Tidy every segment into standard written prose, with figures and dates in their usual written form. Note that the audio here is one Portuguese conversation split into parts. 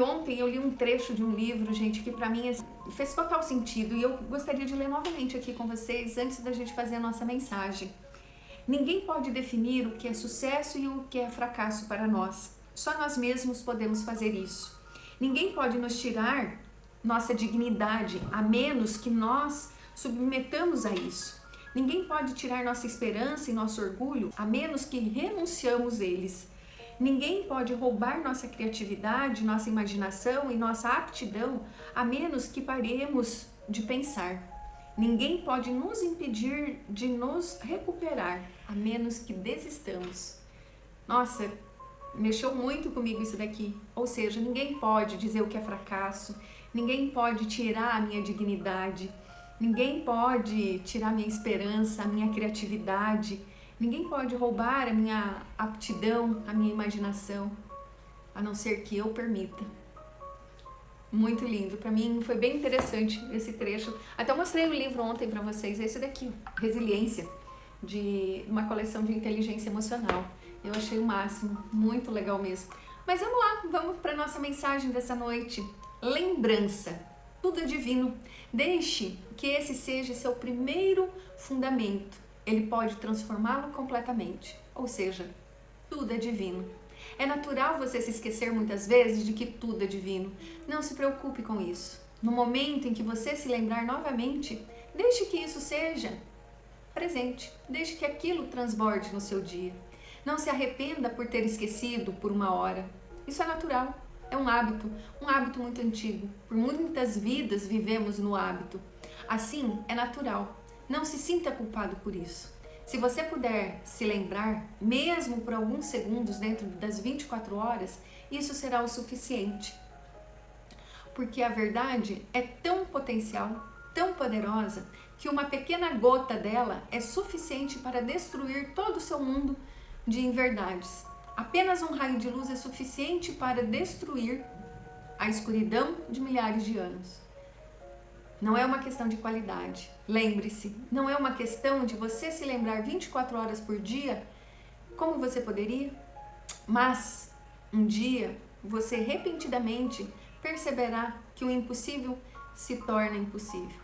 Ontem eu li um trecho de um livro, gente, que pra mim fez total sentido e eu gostaria de ler novamente aqui com vocês antes da gente fazer a nossa mensagem. Ninguém pode definir o que é sucesso e o que é fracasso para nós. Só nós mesmos podemos fazer isso. Ninguém pode nos tirar nossa dignidade, a menos que nós submetamos a isso. Ninguém pode tirar nossa esperança e nosso orgulho, a menos que renunciamos eles. Ninguém pode roubar nossa criatividade, nossa imaginação e nossa aptidão, a menos que paremos de pensar. Ninguém pode nos impedir de nos recuperar, a menos que desistamos. Nossa, mexeu muito comigo isso daqui. Ou seja, ninguém pode dizer o que é fracasso, ninguém pode tirar a minha dignidade, ninguém pode tirar a minha esperança, a minha criatividade. Ninguém pode roubar a minha aptidão, a minha imaginação, a não ser que eu permita. Muito lindo, para mim foi bem interessante esse trecho. Até eu mostrei o livro ontem para vocês, esse daqui, Resiliência, de uma coleção de inteligência emocional. Eu achei o máximo, muito legal mesmo. Mas vamos lá, vamos para nossa mensagem dessa noite. Lembrança, tudo é divino. Deixe que esse seja seu primeiro fundamento. Ele pode transformá-lo completamente, ou seja, tudo é divino. É natural você se esquecer muitas vezes de que tudo é divino. Não se preocupe com isso. No momento em que você se lembrar novamente, deixe que isso seja presente. Deixe que aquilo transborde no seu dia. Não se arrependa por ter esquecido por uma hora. Isso é natural. É um hábito muito antigo. Por muitas vidas vivemos no hábito. Assim, é natural. Não se sinta culpado por isso. Se você puder se lembrar, mesmo por alguns segundos dentro das 24 horas, isso será o suficiente. Porque a verdade é tão potencial, tão poderosa, que uma pequena gota dela é suficiente para destruir todo o seu mundo de inverdades. Apenas um raio de luz é suficiente para destruir a escuridão de milhares de anos. Não é uma questão de qualidade. Lembre-se, não é uma questão de você se lembrar 24 horas por dia, como você poderia, mas um dia você repentinamente perceberá que o impossível se torna impossível.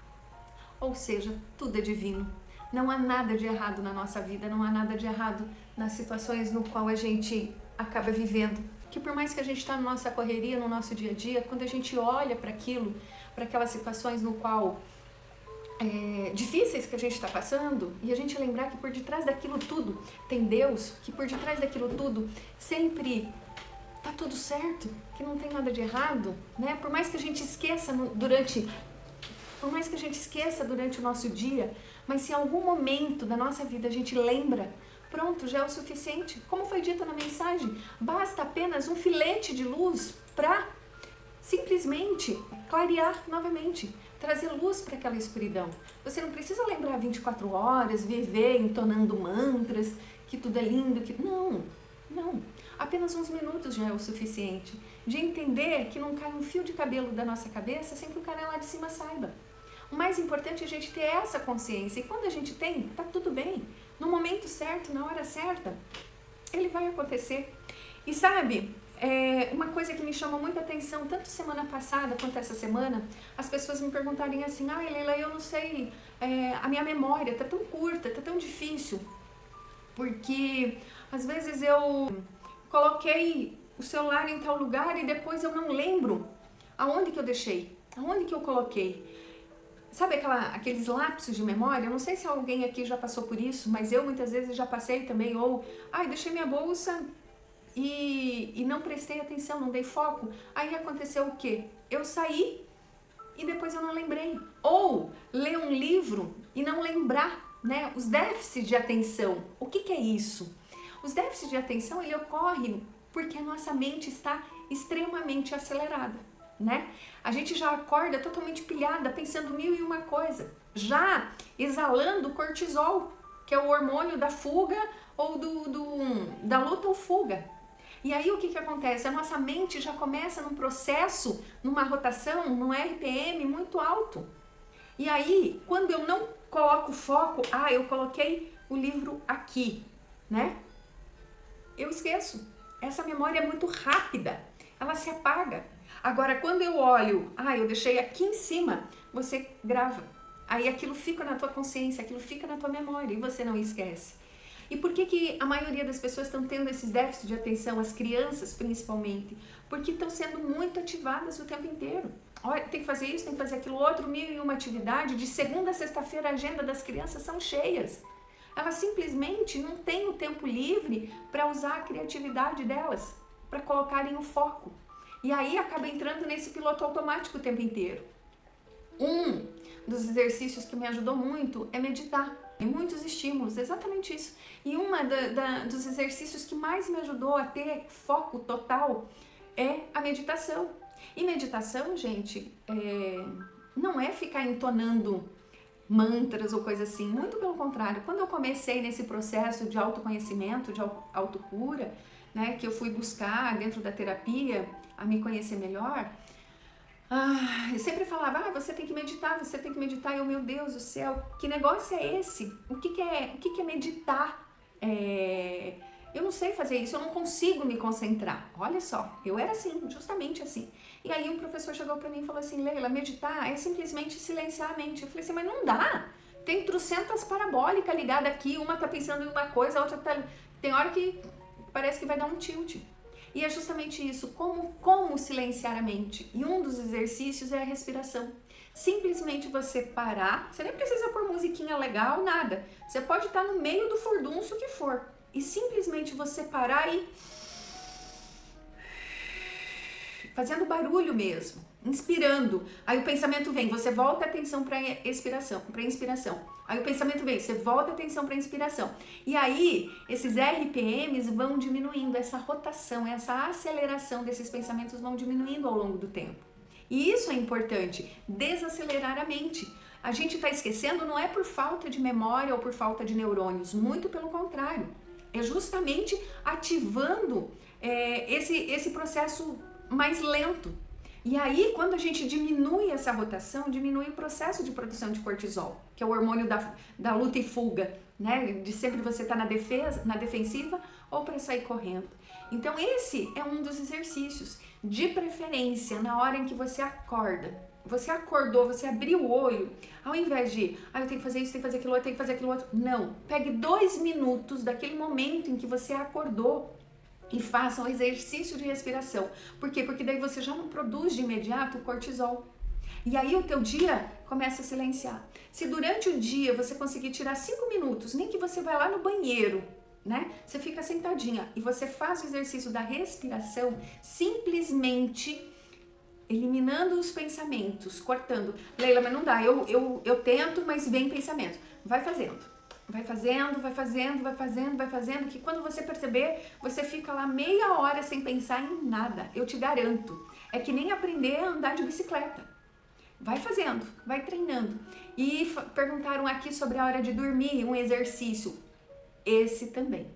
Ou seja, tudo é divino. Não há nada de errado na nossa vida, não há nada de errado nas situações no qual a gente acaba vivendo. Que por mais que a gente está na nossa correria, no nosso dia a dia, quando a gente olha para aquilo, para aquelas situações no qual difíceis que a gente está passando, e a gente lembrar que por detrás daquilo tudo tem Deus, que por detrás daquilo tudo sempre tá tudo certo, que não tem nada de errado, né? Por mais que a gente esqueça durante o nosso dia, mas se em algum momento da nossa vida a gente lembra, pronto, já é o suficiente. Como foi dito na mensagem, basta apenas um filete de luz para simplesmente clarear novamente, trazer luz para aquela escuridão. Você não precisa lembrar 24 horas, viver entonando mantras, que tudo é lindo, que não. Apenas uns minutos já é o suficiente de entender que não cai um fio de cabelo da nossa cabeça sem que o cara lá de cima saiba. O mais importante é a gente ter essa consciência, e quando a gente tem, tá tudo bem. No momento certo, na hora certa, ele vai acontecer. E sabe, uma coisa que me chamou muita atenção, tanto semana passada quanto essa semana, as pessoas me perguntarem assim, Leila, eu não sei, a minha memória tá tão curta, tá tão difícil, porque às vezes eu coloquei o celular em tal lugar e depois eu não lembro aonde que eu deixei, aonde que eu coloquei. Sabe aqueles lapsos de memória? Eu não sei se alguém aqui já passou por isso, mas eu muitas vezes já passei também, ou, deixei minha bolsa e não prestei atenção, não dei foco. Aí aconteceu o quê? Eu saí e depois eu não lembrei. Ou ler um livro e não lembrar, né? Os déficits de atenção. O que é isso? Os déficits de atenção, ele ocorre porque a nossa mente está extremamente acelerada, né? A gente já acorda totalmente pilhada, pensando mil e uma coisa, já exalando o cortisol, que é o hormônio da fuga ou da luta ou fuga. E aí o que acontece? A nossa mente já começa num processo, numa rotação, num RPM muito alto. E aí, quando eu não coloco foco, eu coloquei o livro aqui, né? Eu esqueço. Essa memória é muito rápida, ela se apaga. Agora, quando eu olho, eu deixei aqui em cima, você grava. Aí aquilo fica na tua consciência, aquilo fica na tua memória e você não esquece. E por que a maioria das pessoas estão tendo esses déficits de atenção, as crianças principalmente? Porque estão sendo muito ativadas o tempo inteiro. Olha, tem que fazer isso, tem que fazer aquilo outro, 1001 atividade. De segunda a sexta-feira a agenda das crianças são cheias. Elas simplesmente não têm o tempo livre para usar a criatividade delas, para colocarem o foco. E aí acaba entrando nesse piloto automático o tempo inteiro. Um dos exercícios que me ajudou muito é meditar. Tem muitos estímulos, exatamente isso. E dos exercícios que mais me ajudou a ter foco total é a meditação. E meditação, gente, não é ficar entonando mantras ou coisa assim, muito pelo contrário. Quando eu comecei nesse processo de autoconhecimento, de autocura, né, que eu fui buscar dentro da terapia a me conhecer melhor, eu sempre falava, você tem que meditar, e eu, meu Deus do céu, que negócio é esse? O que é meditar? Eu não sei fazer isso, eu não consigo me concentrar. Olha só, eu era assim, justamente assim. E aí um professor chegou pra mim e falou assim, Leila, meditar é simplesmente silenciar a mente. Eu falei assim, mas não dá. Tem trocentas parabólicas ligadas aqui, uma tá pensando em uma coisa, a outra tá... Tem hora que parece que vai dar um tilt. E é justamente isso, como silenciar a mente. E um dos exercícios é a respiração. Simplesmente você parar, você nem precisa pôr musiquinha legal, nada. Você pode estar no meio do furdunço que for. E simplesmente você parar e... fazendo barulho mesmo, inspirando. Aí o pensamento vem, você volta a atenção para inspiração. Aí o pensamento vem, você volta a atenção para inspiração. E aí esses RPMs vão diminuindo, essa rotação, essa aceleração desses pensamentos vão diminuindo ao longo do tempo. E isso é importante, desacelerar a mente. A gente está esquecendo não é por falta de memória ou por falta de neurônios, muito pelo contrário. É justamente ativando esse processo mais lento. E aí, quando a gente diminui essa rotação, diminui o processo de produção de cortisol, que é o hormônio da luta e fuga, né? De sempre você estar na defensiva ou para sair correndo. Então, esse é um dos exercícios, de preferência, na hora em que você acorda. Você acordou, você abriu o olho, ao invés de, eu tenho que fazer isso, tenho que fazer aquilo outro, tenho que fazer aquilo outro. Não, pegue 2 minutos daquele momento em que você acordou e faça um exercício de respiração. Por quê? Porque daí você já não produz de imediato o cortisol. E aí o teu dia começa a silenciar. Se durante o dia você conseguir tirar 5 minutos, nem que você vai lá no banheiro, né? Você fica sentadinha e você faz o exercício da respiração, simplesmente eliminando os pensamentos, cortando. Leila, mas não dá, eu tento, mas vem pensamento. Vai fazendo. Vai fazendo, que quando você perceber, você fica lá meia hora sem pensar em nada, eu te garanto. É que nem aprender a andar de bicicleta. Vai fazendo, vai treinando. E perguntaram aqui sobre a hora de dormir, um exercício. Esse também.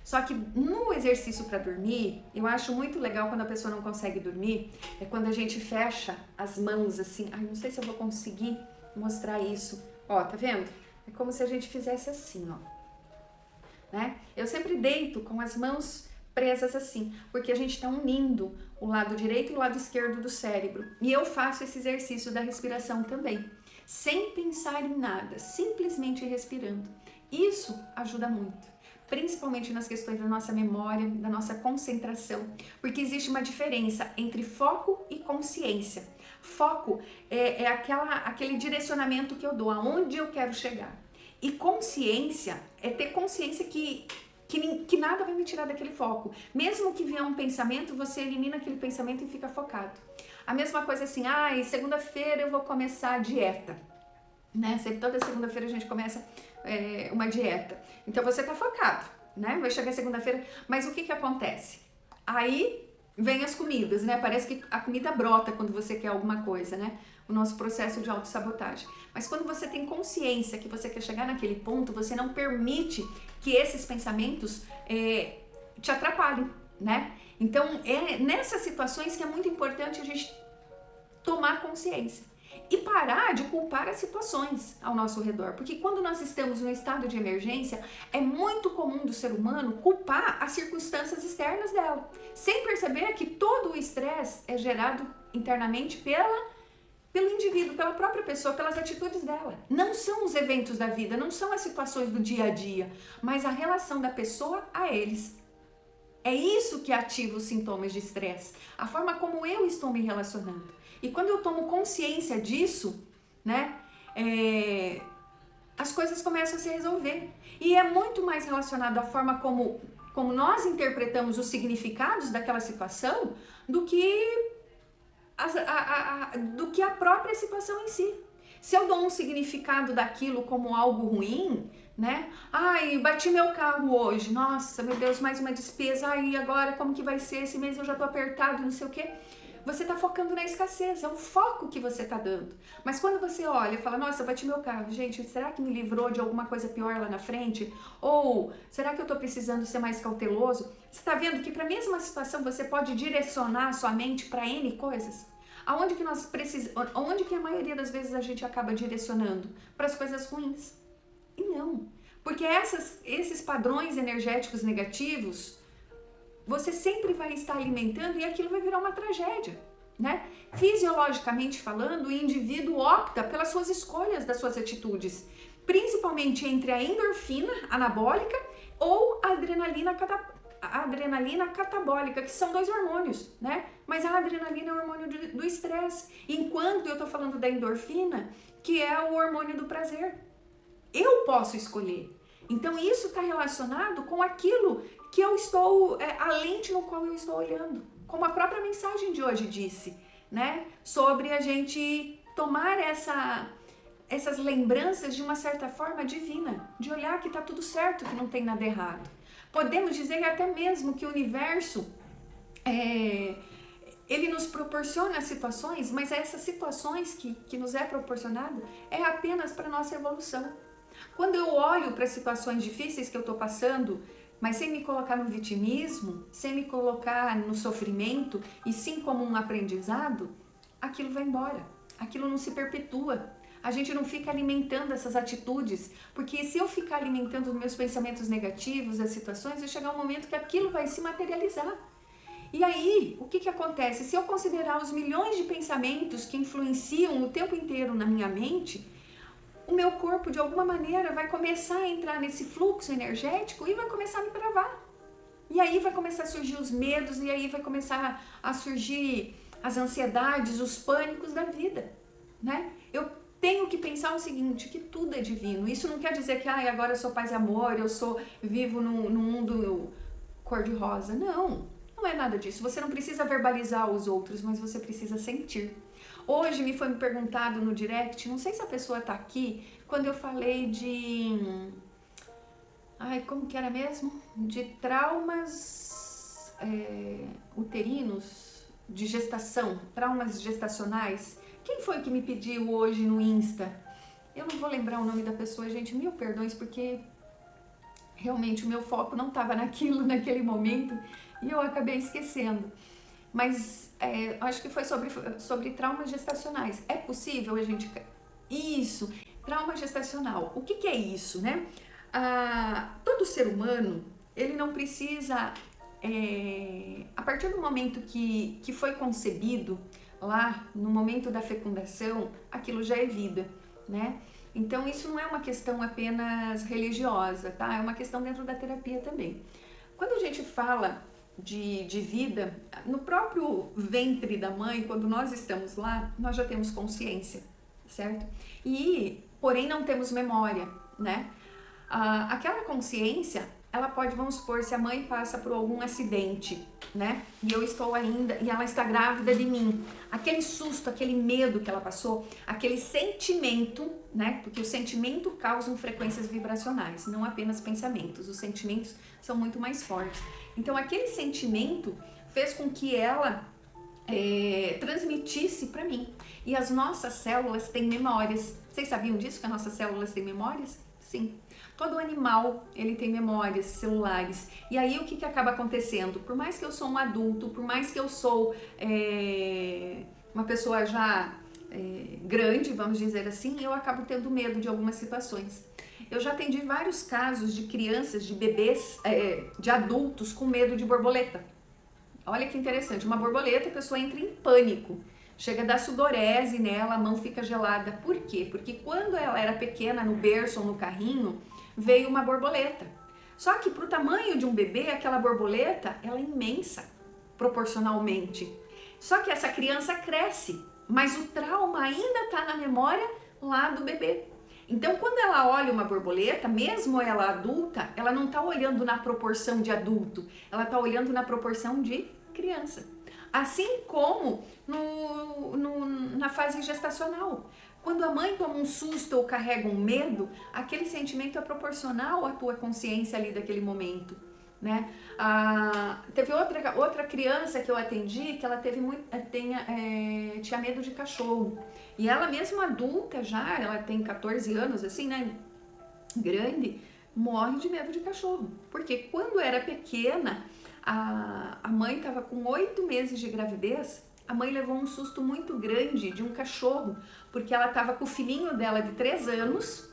Só que no exercício para dormir, eu acho muito legal quando a pessoa não consegue dormir, é quando a gente fecha as mãos assim. Não sei se eu vou conseguir mostrar isso. Ó, tá vendo? É como se a gente fizesse assim, ó, né? Eu sempre deito com as mãos presas assim, porque a gente está unindo o lado direito e o lado esquerdo do cérebro. E eu faço esse exercício da respiração também, sem pensar em nada, simplesmente respirando. Isso ajuda muito, principalmente nas questões da nossa memória, da nossa concentração, porque existe uma diferença entre foco e consciência. Foco é aquele direcionamento que eu dou, aonde eu quero chegar. E consciência é ter consciência que nada vai me tirar daquele foco. Mesmo que vier um pensamento, você elimina aquele pensamento e fica focado. A mesma coisa assim, segunda-feira eu vou começar a dieta. Né? Sempre toda segunda-feira a gente começa uma dieta. Então você tá focado, né? Vai chegar segunda-feira, mas o que acontece? Aí vem as comidas, né? Parece que a comida brota quando você quer alguma coisa, né? O nosso processo de autossabotagem. Mas quando você tem consciência que você quer chegar naquele ponto, você não permite que esses pensamentos te atrapalhem, né? Então, é nessas situações que é muito importante a gente tomar consciência e parar de culpar as situações ao nosso redor. Porque quando nós estamos em um estado de emergência, é muito comum do ser humano culpar as circunstâncias externas dela, sem perceber que todo o estresse é gerado internamente pelo indivíduo, pela própria pessoa, pelas atitudes dela. Não são os eventos da vida, não são as situações do dia a dia, mas a relação da pessoa a eles. É isso que ativa os sintomas de estresse, a forma como eu estou me relacionando. E quando eu tomo consciência disso, né, as coisas começam a se resolver. E é muito mais relacionado à forma como nós interpretamos os significados daquela situação do que a própria situação em si. Se eu dou um significado daquilo como algo ruim, né? Ai, bati meu carro hoje, nossa, meu Deus, mais uma despesa, ai, agora como que vai ser? Esse mês eu já tô apertado, não sei o quê. Você tá focando na escassez, é o foco que você tá dando. Mas quando você olha e fala, nossa, bati meu carro, gente, será que me livrou de alguma coisa pior lá na frente? Ou será que eu tô precisando ser mais cauteloso? Você tá vendo que para a mesma situação você pode direcionar a sua mente para N coisas? Aonde que a maioria das vezes a gente acaba direcionando? Para as coisas ruins. E não. Porque esses padrões energéticos negativos, você sempre vai estar alimentando e aquilo vai virar uma tragédia, né? Fisiologicamente falando, o indivíduo opta pelas suas escolhas das suas atitudes, principalmente entre a endorfina anabólica ou a adrenalina catabólica, que são 2 hormônios, né? Mas a adrenalina é o hormônio do estresse, enquanto eu tô falando da endorfina, que é o hormônio do prazer. Eu posso escolher. Então isso está relacionado com aquilo que eu estou, a lente no qual eu estou olhando. Como a própria mensagem de hoje disse, né? Sobre a gente tomar essas lembranças de uma certa forma divina, de olhar que está tudo certo, que não tem nada errado. Podemos dizer até mesmo que o universo, ele nos proporciona situações, mas essas situações que nos é proporcionado é apenas para nossa evolução. Quando eu olho para situações difíceis que eu estou passando, mas sem me colocar no vitimismo, sem me colocar no sofrimento, e sim como um aprendizado, aquilo vai embora, aquilo não se perpetua. A gente não fica alimentando essas atitudes, porque se eu ficar alimentando os meus pensamentos negativos, as situações, vai chegar um momento que aquilo vai se materializar. E aí, o que acontece? Se eu considerar os milhões de pensamentos que influenciam o tempo inteiro na minha mente, o meu corpo, de alguma maneira, vai começar a entrar nesse fluxo energético e vai começar a me travar. E aí vai começar a surgir os medos, e aí vai começar a surgir as ansiedades, os pânicos da vida, né? Eu tenho que pensar o seguinte, que tudo é divino. Isso não quer dizer que agora eu sou paz e amor, eu vivo num mundo cor-de-rosa. Não, não é nada disso. Você não precisa verbalizar os outros, mas você precisa sentir. Hoje me foi perguntado no direct, não sei se a pessoa tá aqui, quando eu falei de... como que era mesmo? De traumas uterinos, de gestação, traumas gestacionais. Quem foi que me pediu hoje no Insta? Eu não vou lembrar o nome da pessoa, gente, mil perdões, porque realmente o meu foco não estava naquilo, naquele momento, e eu acabei esquecendo. Mas acho que foi sobre traumas gestacionais. É possível a gente... Isso, trauma gestacional. O que é isso, né? Todo ser humano, ele não precisa... a partir do momento que foi concebido, lá no momento da fecundação, aquilo já é vida, né? Então isso não é uma questão apenas religiosa, tá? É uma questão dentro da terapia também. Quando a gente fala de vida, no próprio ventre da mãe, quando nós estamos lá, nós já temos consciência, certo? Porém não temos memória, né? Aquela consciência, ela pode, vamos supor, se a mãe passa por algum acidente, né? E eu estou ainda, e ela está grávida de mim. Aquele susto, aquele medo que ela passou, aquele sentimento, né? Porque o sentimento causa frequências vibracionais, não apenas pensamentos. Os sentimentos são muito mais fortes. Então, aquele sentimento fez com que ela transmitisse para mim. E as nossas células têm memórias. Vocês sabiam disso, que as nossas células têm memórias? Sim. Todo animal, ele tem memórias celulares. E aí, o que acaba acontecendo? Por mais que eu sou um adulto, por mais que eu sou uma pessoa já grande, vamos dizer assim, eu acabo tendo medo de algumas situações. Eu já atendi vários casos de crianças, de bebês, de adultos com medo de borboleta. Olha que interessante, uma borboleta, a pessoa entra em pânico. chega a dar sudorese nela, a mão fica gelada. Por quê? Porque quando ela era pequena, no berço ou no carrinho, veio uma borboleta. Só que para o tamanho de um bebê, aquela borboleta, ela é imensa, proporcionalmente. Só que essa criança cresce, mas o trauma ainda está na memória lá do bebê. Então, quando ela olha uma borboleta, mesmo ela adulta, ela não está olhando na proporção de adulto, ela está olhando na proporção de criança. Assim como na fase gestacional. Quando a mãe toma um susto ou carrega um medo, aquele sentimento é proporcional à tua consciência ali daquele momento, né? Teve outra criança que eu atendi que ela tinha medo de cachorro. E ela mesmo adulta já, ela tem 14 anos, assim, né? Grande, morre de medo de cachorro. Porque quando era pequena, a mãe estava com 8 meses de gravidez, a mãe levou um susto muito grande de um cachorro, porque ela estava com o filhinho dela de 3 anos,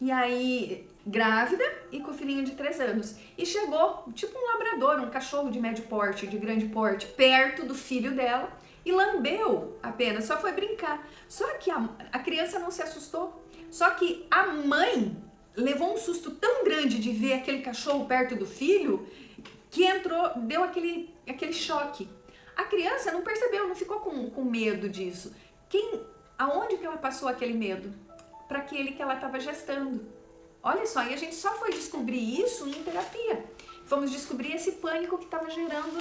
e aí grávida e com o filhinho de 3 anos. E chegou, tipo um labrador, um cachorro de médio porte, de grande porte, perto do filho dela e lambeu apenas, só foi brincar. Só que a criança não se assustou, só que a mãe levou um susto tão grande de ver aquele cachorro perto do filho, que deu aquele choque. A criança não percebeu, não ficou com medo disso. Aonde que ela passou aquele medo? Para aquele que ela estava gestando. Olha só, e a gente só foi descobrir isso em terapia. Fomos descobrir esse pânico que estava gerando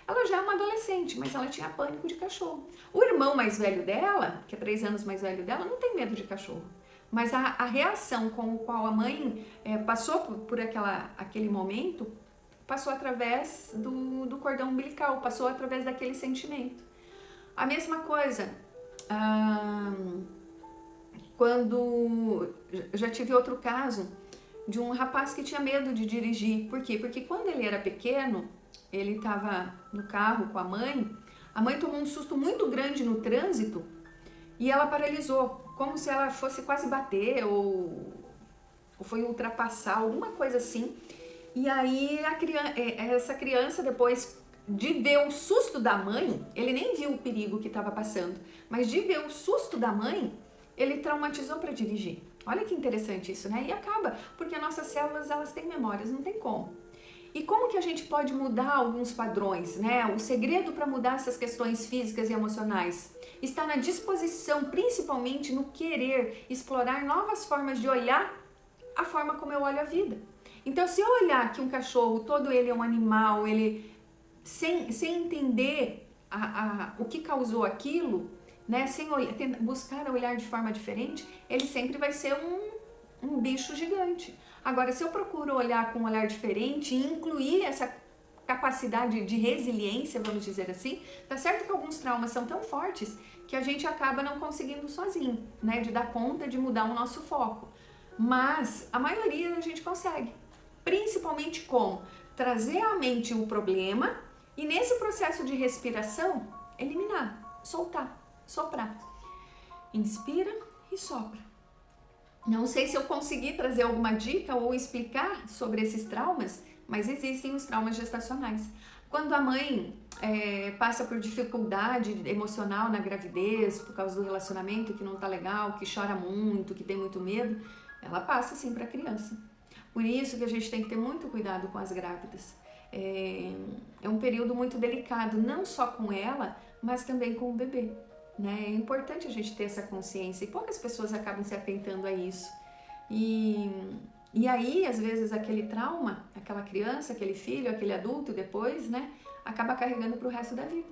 ela já é uma adolescente, mas ela tinha pânico de cachorro. O irmão mais velho dela, que é 3 anos mais velho dela, não tem medo de cachorro. Mas a reação com a qual a mãe passou por aquele momento, passou através do cordão umbilical, passou através daquele sentimento. A mesma coisa, quando já tive outro caso de um rapaz que tinha medo de dirigir. Por quê? Porque quando ele era pequeno, ele estava no carro com a mãe tomou um susto muito grande no trânsito e ela paralisou, como se ela fosse quase bater ou foi ultrapassar, alguma coisa assim. E aí essa criança, depois de ver o susto da mãe, ele nem viu o perigo que estava passando, mas de ver o susto da mãe, ele traumatizou para dirigir. Olha que interessante isso, né? E acaba, porque as nossas células, elas têm memórias, não tem como. E como que a gente pode mudar alguns padrões, né? O segredo para mudar essas questões físicas e emocionais está na disposição, principalmente no querer explorar novas formas de olhar a forma como eu olho a vida. Então, se eu olhar que um cachorro, todo ele é um animal, ele sem entender o que causou aquilo, né? Sem buscar olhar de forma diferente, ele sempre vai ser um bicho gigante. Agora, se eu procuro olhar com um olhar diferente e incluir essa capacidade de resiliência, vamos dizer assim, tá certo que alguns traumas são tão fortes que a gente acaba não conseguindo sozinho, né? De dar conta de mudar o nosso foco. Mas a maioria a gente consegue. Principalmente com trazer à mente o problema e nesse processo de respiração, eliminar, soltar, soprar. Inspira e sopra. Não sei se eu consegui trazer alguma dica ou explicar sobre esses traumas, mas existem os traumas gestacionais. Quando a mãe passa por dificuldade emocional na gravidez, por causa do relacionamento que não tá legal, que chora muito, que tem muito medo, ela passa sim para a criança. Por isso que a gente tem que ter muito cuidado com as grávidas. É um período muito delicado, não só com ela, mas também com o bebê, né? É importante a gente ter essa consciência e poucas pessoas acabam se atentando a isso. E aí, às vezes, aquele trauma, aquela criança, aquele filho, aquele adulto depois, né, acaba carregando para o resto da vida.